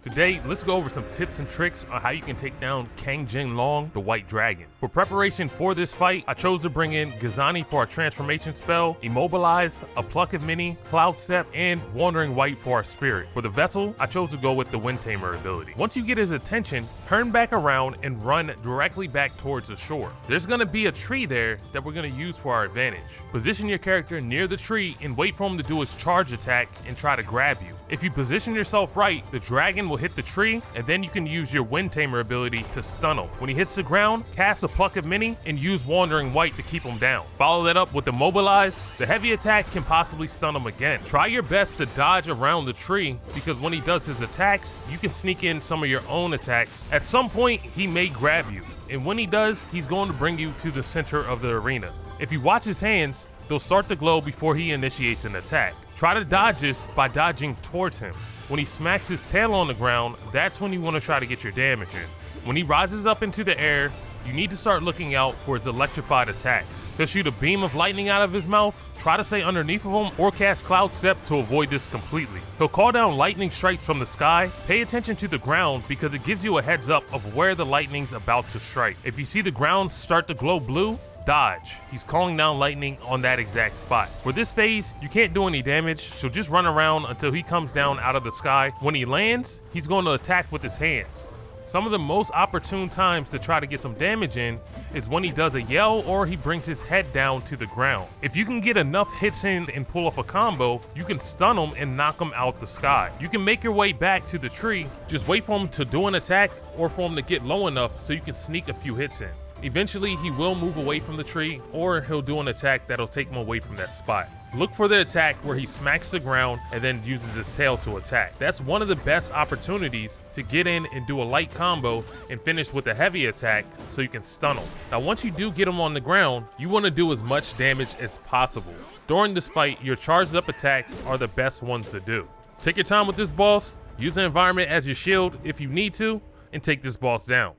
Today, let's go over some tips and tricks on how you can take down Kang Jin Loong, the White Dragon. For preparation for this fight, I chose to bring in Jugzone for our transformation spell, Immobilize, a Pluck of Many, Cloud Step, and Wandering White for our spirit. For the vessel, I chose to go with the Wind Tamer ability. Once you get his attention, turn back around and run directly back towards the shore. There's gonna be a tree there that we're gonna use for our advantage. Position your character near the tree and wait for him to do his charge attack and try to grab you. If you position yourself right, the dragon will hit the tree, and then you can use your Wind Tamer ability to stun him. When he hits the ground, cast a Pluck of Many and use Wandering White to keep him down. Follow that up with Immobilize. The heavy attack can possibly stun him again. Try your best to dodge around the tree, because when he does his attacks, you can sneak in some of your own attacks. At some point, he may grab you, and when he does, he's going to bring you to the center of the arena. If you watch his hands, they'll start to glow before he initiates an attack. Try to dodge this by dodging towards him. When he smacks his tail on the ground, that's when you want to try to get your damage in. When he rises up into the air, you need to start looking out for his electrified attacks. He'll shoot a beam of lightning out of his mouth. Try to stay underneath of him or cast Cloud Step to avoid this completely. He'll call down lightning strikes from the sky. Pay attention to the ground because it gives you a heads up of where the lightning's about to strike. If you see the ground start to glow blue, dodge. He's calling down lightning on that exact spot. For this phase, you can't do any damage, so just run around until he comes down out of the sky. When he lands, he's going to attack with his hands. Some of the most opportune times to try to get some damage in is when he does a yell or he brings his head down to the ground. If you can get enough hits in and pull off a combo, you can stun him and knock him out the sky. You can make your way back to the tree, just wait for him to do an attack or for him to get low enough so you can sneak a few hits in. Eventually, he will move away from the tree, or he'll do an attack that'll take him away from that spot. Look for the attack where he smacks the ground and then uses his tail to attack. That's one of the best opportunities to get in and do a light combo and finish with a heavy attack so you can stun him. Now, once you do get him on the ground, you want to do as much damage as possible. During this fight, your charged up attacks are the best ones to do. Take your time with this boss, use the environment as your shield if you need to, and take this boss down.